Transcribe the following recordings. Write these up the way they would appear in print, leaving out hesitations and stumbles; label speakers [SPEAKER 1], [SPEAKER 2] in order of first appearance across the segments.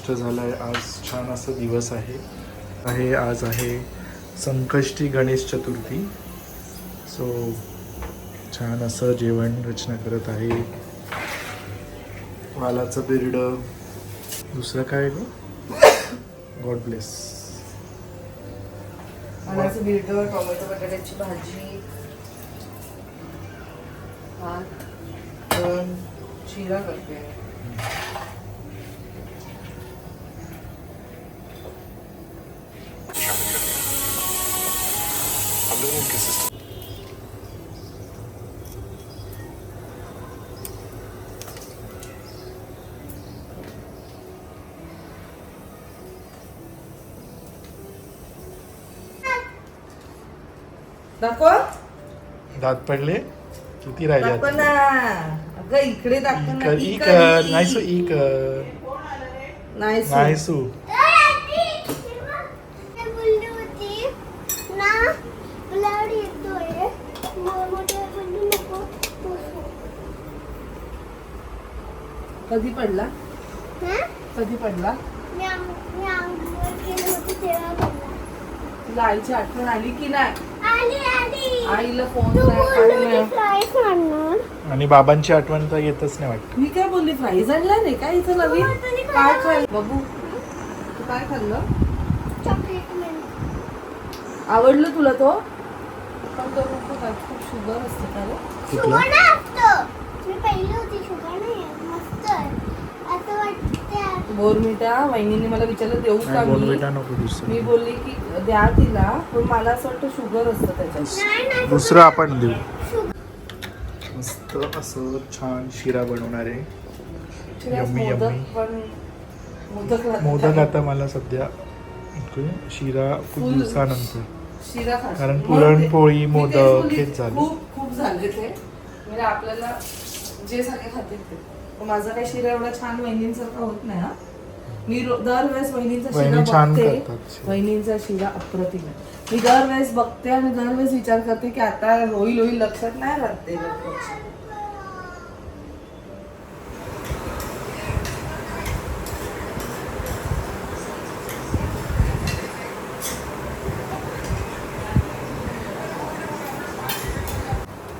[SPEAKER 1] मस्त झालाय. आज छान असा दिवस आहे. आज आहे संकष्टी गणेश चतुर्थी. सो छान असं जेवण रचना करत आहे. वालाचं बिरड, दुसरं काय ग, गॉड ब्लेस.
[SPEAKER 2] वालाचं बिरड, टोमॅटो बटाट्याची भाजी, भात, वरण, शिरा करते. दाखव,
[SPEAKER 1] दात पडले किती राहिले
[SPEAKER 2] दाखव
[SPEAKER 1] आता?
[SPEAKER 2] ना. अगं इकडे दाखव ना.
[SPEAKER 1] ई कर नाही सू, ई कर
[SPEAKER 2] नाही
[SPEAKER 1] नाही सू.
[SPEAKER 2] कधी पडला? कधी पडला? तुला आईची आठवण आली की नाही? आईला फोन
[SPEAKER 1] आणि बाबांची आठवण तर येतच नाही वाटत.
[SPEAKER 2] मी काय बोलली, फ्राईज आणला नाही काय इथं नवीन? काय खाल्लं बघू, तू काय खाल्लं? आवडलं तुला तो? पण तो खूप शुगर असते का रे?
[SPEAKER 1] कुठलं?
[SPEAKER 2] बोरमिटा वहिनीने मला विचारलं देऊ का
[SPEAKER 1] नाही,
[SPEAKER 2] मी?
[SPEAKER 1] बोर्नव्हिटा नको दुसरं.
[SPEAKER 2] मी बोलली की द्या तिला, पण मला असं वाटतं शुगर असतं त्याच्यात.
[SPEAKER 1] दुसरं आपण देऊ. मस्त असं छान शिरा बनवणार आहे. Yummy
[SPEAKER 2] modak
[SPEAKER 1] yummy.
[SPEAKER 2] पण मोदक
[SPEAKER 1] मोदक आता मला सध्या शिरा खूप
[SPEAKER 2] फुल
[SPEAKER 1] दिवसानंतर,
[SPEAKER 2] शिरा खाते.
[SPEAKER 1] कारण
[SPEAKER 2] मग
[SPEAKER 1] पुरणपोळी,
[SPEAKER 2] मी तेच
[SPEAKER 1] मोदक
[SPEAKER 2] बोलली,
[SPEAKER 1] हेच झालं.
[SPEAKER 2] खूप झाले ते. म्हणजे आपल्याला जे सगळे खातील ते. पण माझा काही शिरा एवढा छान वहिनींसारखा होत नाही. हा, मी दरवेळेस वहिनींचा शिरा
[SPEAKER 1] वहिनी छान
[SPEAKER 2] बघते.
[SPEAKER 1] करतात.
[SPEAKER 2] वहिनींचा शिरा अप्रतिम आहे. मी दरवेळेस बघते आणि दरवेळेस विचार करते की आता होईल लक्षात नाही राहत ते लवकर.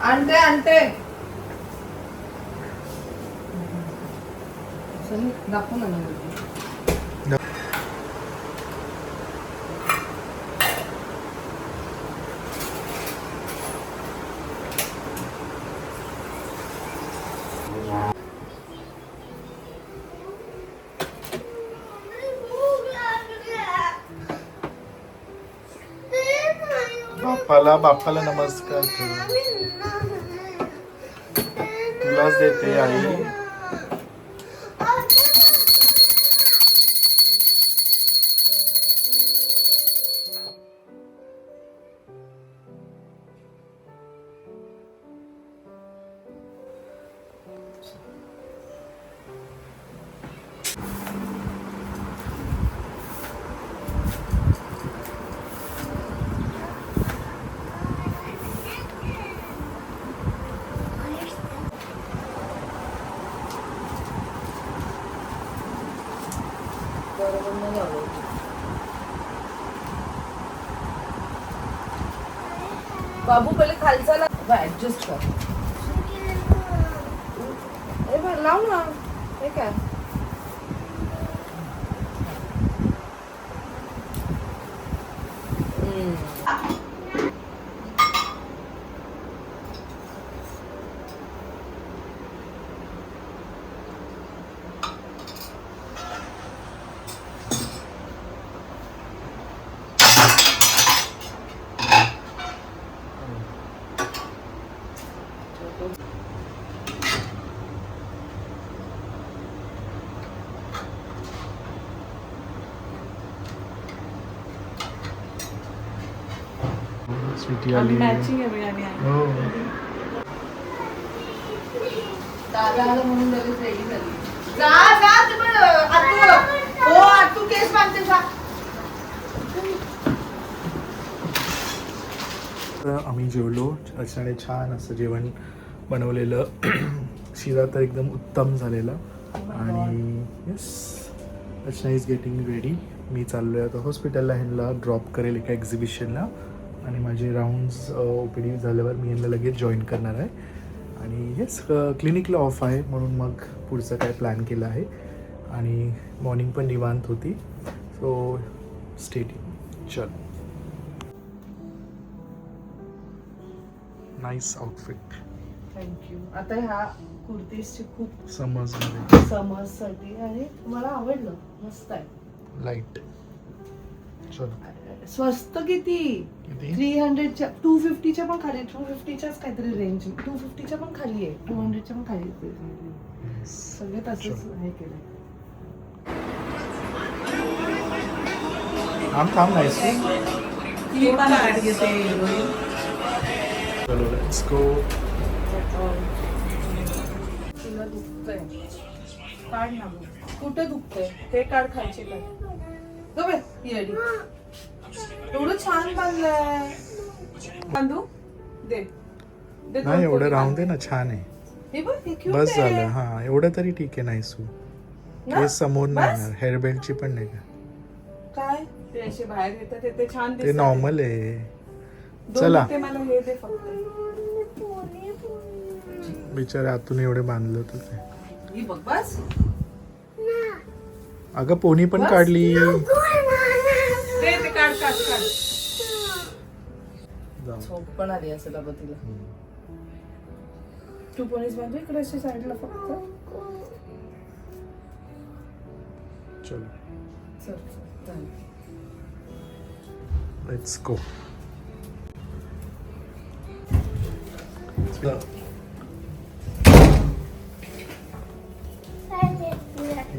[SPEAKER 2] आणते दाखव ना.
[SPEAKER 1] बाप्पाला नमस्कार कर. तुलाच देते आई.
[SPEAKER 2] बाबू पहिले खालचा ऍडजस्ट कर. हे बघ लाव ना. हे काय
[SPEAKER 1] स्वीटी आली.
[SPEAKER 2] मॅचिंग आहे बिर्याणी आहे.
[SPEAKER 1] हो.
[SPEAKER 2] दादा म्हणून लगेच रेडी झाली. जा तुम्ही आतू केस बांधते जा.
[SPEAKER 1] आम्ही जेवलो. अशाने छान असं जेवण बनवलेलं. शिरा तर एकदम उत्तम झालेला. आणि yes, Archana is getting ready. मी चाललो आहे आता हॉस्पिटलला, ह्यांना ड्रॉप करेल एका एक्झिबिशनला आणि माझे राऊंड्स OPD झाल्यावर मी यांना लगेच जॉईन करणार आहे. आणि येस क्लिनिकला ऑफ आहे म्हणून मग पुढचं काय प्लॅन केलं आहे. आणि मॉर्निंग पण निवांत होती. सो स्टेटिंग चल. Nice outfit.
[SPEAKER 2] थँक्यू. आता ह्या कुर्तीजची खूप
[SPEAKER 1] समजमध्ये
[SPEAKER 2] समजसाठी आणि मला आवडलं, मस्त आहे.
[SPEAKER 1] लाईट. चल.
[SPEAKER 2] स्वस्त किती? 300च्या 250च्या पण खाली, 250च्याच काहीतरी रेंज, 250च्या पण खाली आहे, 200च्या पण खाली आहे. सगळे तसंच हे केलं.
[SPEAKER 1] थांब नाईस. चलो लेट्स गो.
[SPEAKER 2] तुला दुखतंय, काढ ना मग. कुठे दुखतंय ते काढ, खायचे काढ. गो बे येडी. एवढं छान बांधलंय. बांधू दे. दे
[SPEAKER 1] नाही एवढं राहून दे ना, छान आहे.
[SPEAKER 2] हे बघ, हे cute
[SPEAKER 1] बस
[SPEAKER 2] आहे.
[SPEAKER 1] झालं. हा एवढं तरी ठीक आहे. नाही सू
[SPEAKER 2] ना?
[SPEAKER 1] केस समोर नाही
[SPEAKER 2] बस?
[SPEAKER 1] येणार. हेअर बेल्टची पण नाही का?
[SPEAKER 2] काय ते असे बाहेर येतात ते छान
[SPEAKER 1] ते
[SPEAKER 2] दिसतात.
[SPEAKER 1] नॉर्मल आहे.
[SPEAKER 2] दोन
[SPEAKER 1] चला.
[SPEAKER 2] ते मला हे दे फक्त.
[SPEAKER 1] बिचारे आतून एवढे बांधलं होतं ते.
[SPEAKER 2] ही बघ बस.
[SPEAKER 1] अगं पोनी पण
[SPEAKER 2] बस?
[SPEAKER 1] काढली.
[SPEAKER 2] ते काढ काढ काढ.
[SPEAKER 1] जाऊ.
[SPEAKER 2] झोप पण आली असेल अगं तिला. तू पोलीस बांधू इकडे अशी साईडला फक्त.
[SPEAKER 1] चलो
[SPEAKER 2] चल चालेल.
[SPEAKER 1] Let's go.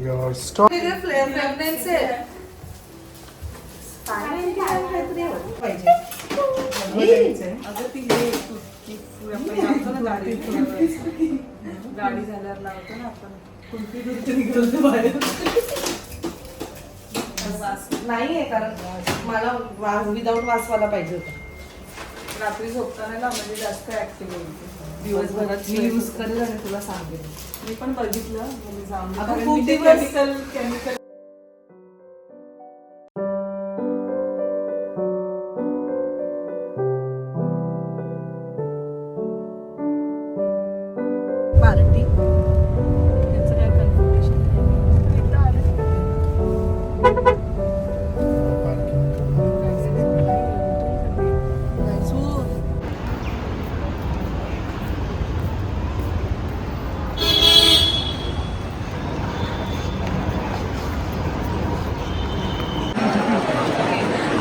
[SPEAKER 1] Your stop.
[SPEAKER 2] Fragrance आहे. पाहिजे. अगं ती हे आपण लावतो ना गाडी झाल्यावर लावतो ना आपण. कुल्फी दुर्ती निघतो बाहेर. नाहीये कारण मला विदाऊट वासवाला पाहिजे होता. रात्री झोपताना ना म्हणजे जास्त ऍक्टिव्ह होईल. दिवसभरात मी यूज करेल आणि तुला सांगेल. मी पण बघितलं म्हणजे जाऊन खूप दिवस केमिकल. पार्टी याचं काय कन्फर्मेशन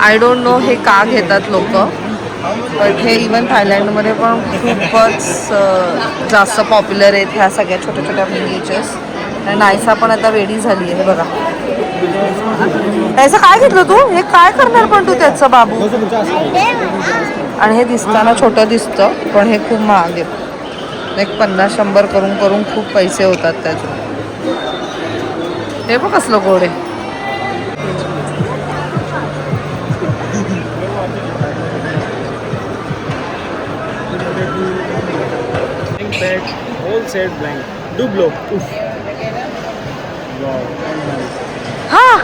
[SPEAKER 2] आय डोंट नो हे का घेतात लोक, बट हे इवन थायलंडमध्ये पण खूपच जास्त पॉप्युलर आहेत ह्या सगळ्या छोट्या छोट्या बीचेस. आणि नायसा पण आता वेडी झाली आहे. बघा नायसा काय घेतलं तू? हे काय करणार पण तू त्याचं बाबू? आणि हे दिसताना छोटं दिसतं पण हे खूप महाग आहे. एक 50-100 करून करून खूप पैसे होतात त्याचे. हे बघ कसलं गोड आहे.
[SPEAKER 3] Bed, whole set blank. Duplo. Oof. Wow.
[SPEAKER 2] हाँ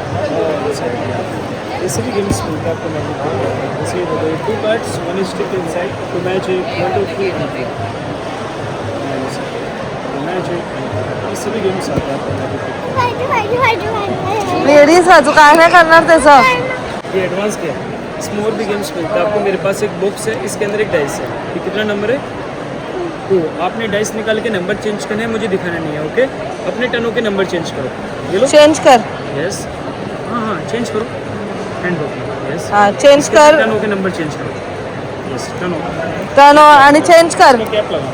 [SPEAKER 3] इसी गेम्स मिलता है आपको मैजिक. इसी में 2 cards, 1 is stick inside to magic 1 2 3 magic. इसी गेम्स आता है आपको मैजिक.
[SPEAKER 2] लेडीज है तू काय नाही करणार त्याचं.
[SPEAKER 3] ये एडवांस क्या है? इसमें और भी गेम्स मिलता है आपको. मेरे पास एक बॉक्स है, इसके अंदर एक डाइस है. ये कितना नंबर है? तो आपने डाइस निकाल के नंबर चेंज करना है, मुझे दिखाना नहीं है. ओके, अपने टनों के नंबर चेंज करो. ये लो.
[SPEAKER 2] चेंज कर.
[SPEAKER 3] यस. हाँ चेंज करो. Hand box. यस.
[SPEAKER 2] हाँ चेंज कर.
[SPEAKER 3] टनों के नंबर चेंज करो. यस टनों.
[SPEAKER 2] टर्न आणि चेंज कर.
[SPEAKER 3] कैप लगा.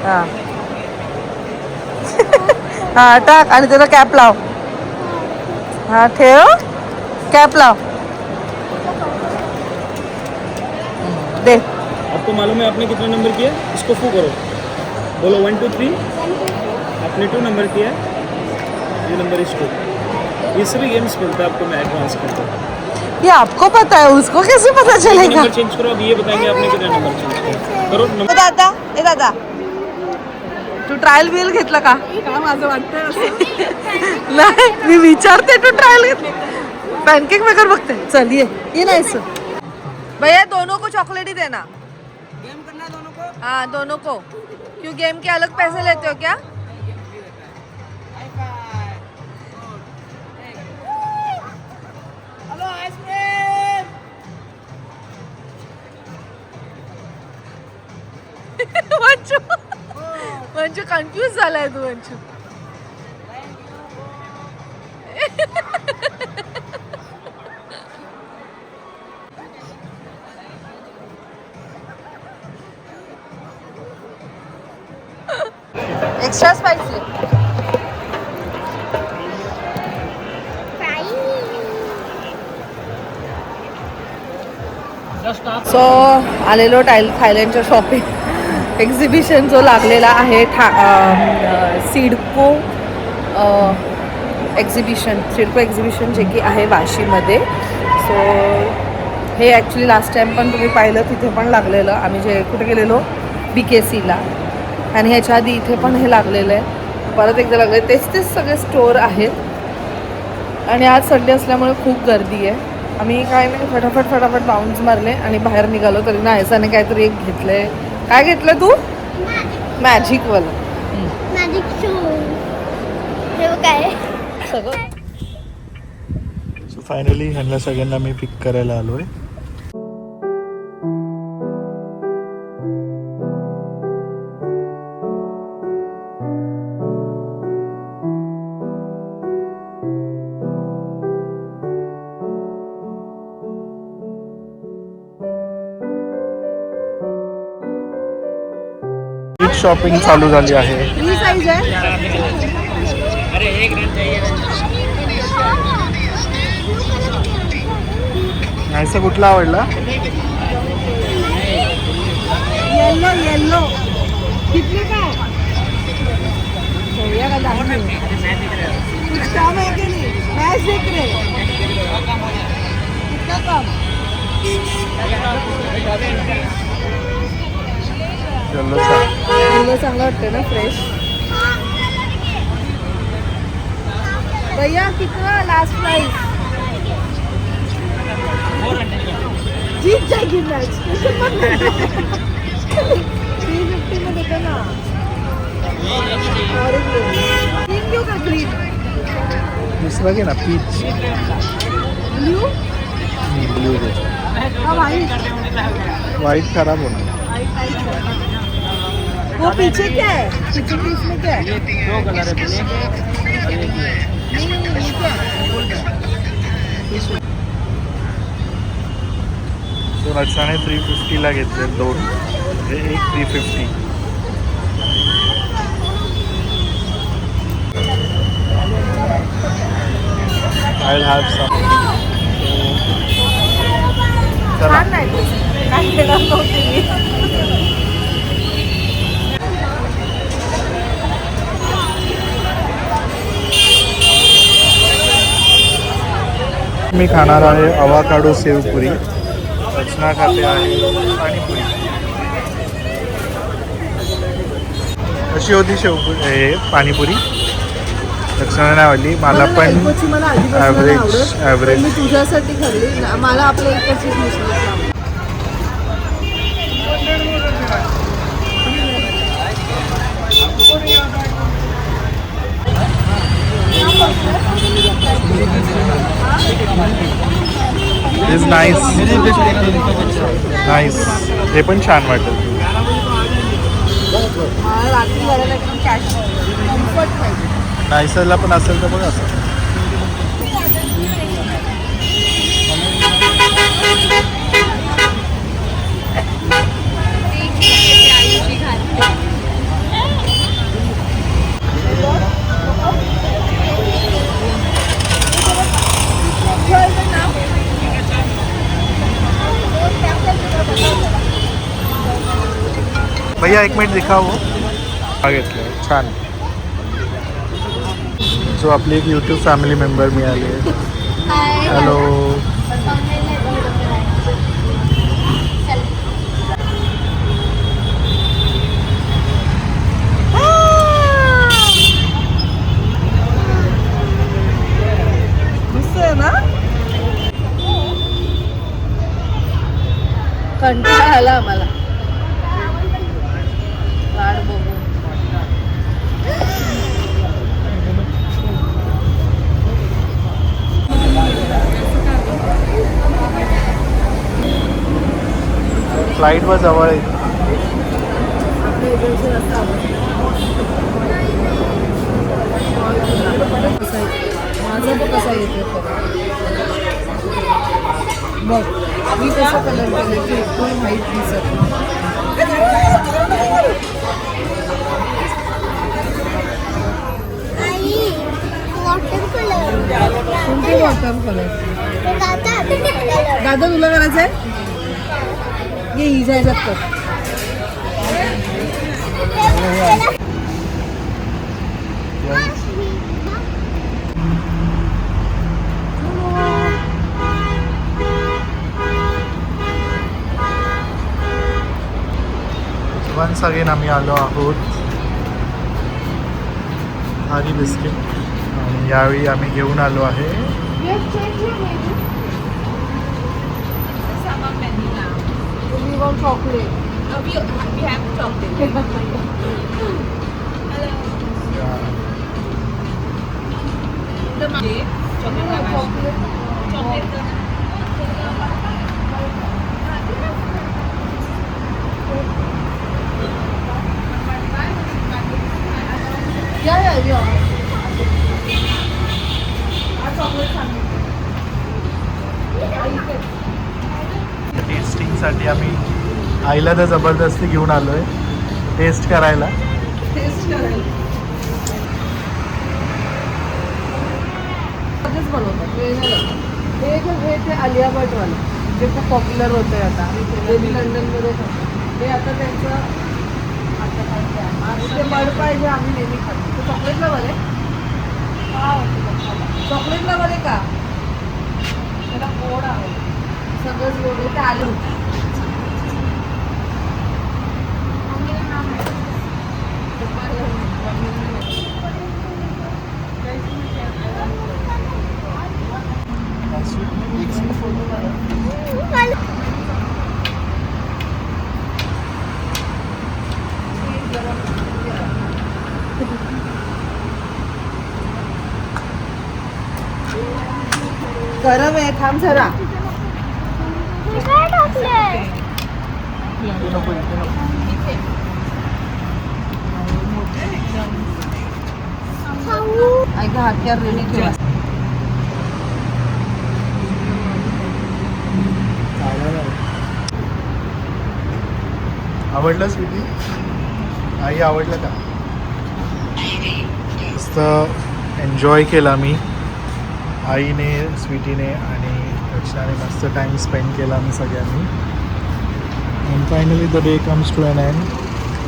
[SPEAKER 2] हाँ हाँ टाक आणि त्याला कॅप लाव. हाँ ठेव, कॅप लाव. दे.
[SPEAKER 3] आपको मालूम है आपने कितना नंबर किया? इसको फू करो. बोलो 1 2 3. आपने 2 नंबर किया. ये नंबर इस 2. ये सभी गेम्स मिलता है आपको. मैं एडवांस करता हूँ.
[SPEAKER 2] ये आपको पता है, उसको कैसे पता चलेगा?
[SPEAKER 3] नंबर चेंज करो. अब ये बताएंगे आपने कितना नंबर चेंज किया. करो नंबर.
[SPEAKER 2] दादा ए दादा तू ट्रायल बिल घेतलं का? काय माझं वाटतंय असं नाही, मी विचारते तू ट्रायल घेतलं. पॅनकेक मेकर बघते. चल ये नाही सर भैया, दोनों को चॉकलेट ही देना. गेम करना दोनों को? हाँ दोनों को. क्यों गेम के अलग पैसे लेते हो क्या? वंशू वंशू कन्फ्यूज झालाय तू. वंशू एक्स्ट्रा स्पाइसी. सो आलेलो थायलंडच्या शॉपिंग एक्झिबिशन जो लागलेला आहे सिडको एक्झिबिशन जे की आहे वाशीमध्ये. सो हे ॲक्च्युली लास्ट टाईम पण तुम्ही पाहिलं, तिथे पण लागलेलं. आम्ही जे कुठे गेलेलो BKCला, आणि ह्याच्या आधी इथे पण हे लागलेलं आहे. परत एकदा लागलं आहे. तेच सगळे स्टोर आहेत. आणि आज संडे असल्यामुळे खूप गर्दी आहे. आम्ही काय नाही, फटाफट बाउन्स मारले आणि बाहेर निघालो. तरी ना ह्याच्याने काहीतरी एक घेतलंय. काय घेतलं तू? मॅजिकवालं.
[SPEAKER 4] Magic show. हे काय
[SPEAKER 2] सगळं.
[SPEAKER 1] सो फायनली ह्यांना सगळ्यांना मी पिक करायला आलो आहे. शॉपिंग चालू झाली आहे.
[SPEAKER 2] ही साईज आहे.
[SPEAKER 1] ऐसा कुठला आवडला?
[SPEAKER 2] येलो कितने का है? भैया का दाम है. कुछ कम है कि नहीं? मैच देख रहे कितना कम? येलो चांगलं वाटते ना, फ्रेश. भैया कितना लास्ट प्राइस? जीत जाएगी मैच. 350 में देते ना. और ग्रीन क्यों का ग्रीन?
[SPEAKER 1] दुसरा घे ना, पीच.
[SPEAKER 2] ब्लू
[SPEAKER 1] ब्लू दे.
[SPEAKER 2] हाँ व्हाइट.
[SPEAKER 1] व्हाइट खराब होणार.
[SPEAKER 2] वो पीछे क्या है? पीछे के इसमें क्या है?
[SPEAKER 3] दो कलर है, ब्लैक है और एक ये है.
[SPEAKER 2] नहीं, ये क्या है?
[SPEAKER 1] तो रक्षाने 350ला घेतले दोन, म्हणजे एक 350. I'll have some. चला.
[SPEAKER 2] छान नाही काय घेणार नव्हती मी.
[SPEAKER 1] मी खाणार आहे अवाकाडो सेवपुरी. रचना खाते आहे पाणीपुरी. कशी होती शेवपुरी? हे पाणीपुरी रचना नाही आवडली मला, पण
[SPEAKER 2] मला आधीपासून
[SPEAKER 1] ॲव्हरेज
[SPEAKER 2] आवडत. मी तुझ्यासाठी खाल्ली. मला आपल्या इकडची मिसळ.
[SPEAKER 1] Is nice. नाईस. हे पण छान वाटतं.
[SPEAKER 2] रात्री घराला एकदम कॅश कम्फर्ट पाहिजे.
[SPEAKER 1] नाईसरला पण असेल तर बघा असं. भैया एक मिनिट दिखाओ. हा घेतलं छान. जो आपली एक यूट्यूब फॅमिली मेंबर मिळाली आहे. हॅलो.
[SPEAKER 2] कंटाळा आला आम्हाला वाट बघू.
[SPEAKER 1] फ्लाईट वर जवळ आहे.
[SPEAKER 2] माझं बघ कसा येतो बघ मी कसा कलर केलं की एकदम व्हाईट दिसत
[SPEAKER 4] आई वॉटर कलर
[SPEAKER 2] कोणते वॉटर कलर दादा तुला करायचं आहे ये ही जायचं कर
[SPEAKER 1] वन्स अगेन आम्ही आलो आहोत हरी बिस्किट आणि यावेळी आम्ही घेऊन आलो आहे
[SPEAKER 2] चॉकलेट
[SPEAKER 1] टेस्टिंगसाठी आम्ही आईला तर जबरदस्ती घेऊन आलो आहे टेस्ट करायला.
[SPEAKER 2] बनवतात हे ते आलिया भटवालं जे खूप पॉप्युलर होतं आहे आता ते मी लंडनमध्ये खातो हे आता त्यांचं आता ते बर्ड पाहिजे आम्ही नेहमी खातो ते चॉकलेटला बरे चॉकलेटला बरे का त्याला गोड आहे सगळंच गोड आहे ते आलं होतं गरम आहे थांब जरा
[SPEAKER 4] काय टाकलंय
[SPEAKER 2] ऐका हातक्यावर रेडी ठेवा
[SPEAKER 1] आवडलं स्वीटी आई आवडलं का मस्त एन्जॉय केला मी आईने स्वीटीने आणि रचनाने मस्त टाईम स्पेंड केला आम्ही सगळ्यांनी and finally the day comes to an end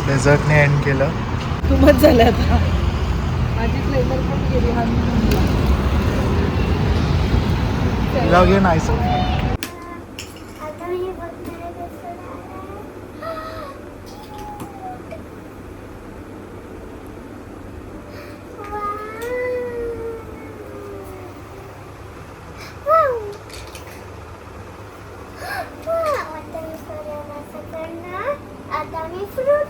[SPEAKER 1] डेझर्टने एंड केलं
[SPEAKER 2] तुमच झालं आता माझी फ्लेवर पण गेली हा
[SPEAKER 1] तिला घे नाईस
[SPEAKER 4] आता मी बघणार आहे कसं आता मी फ्रूट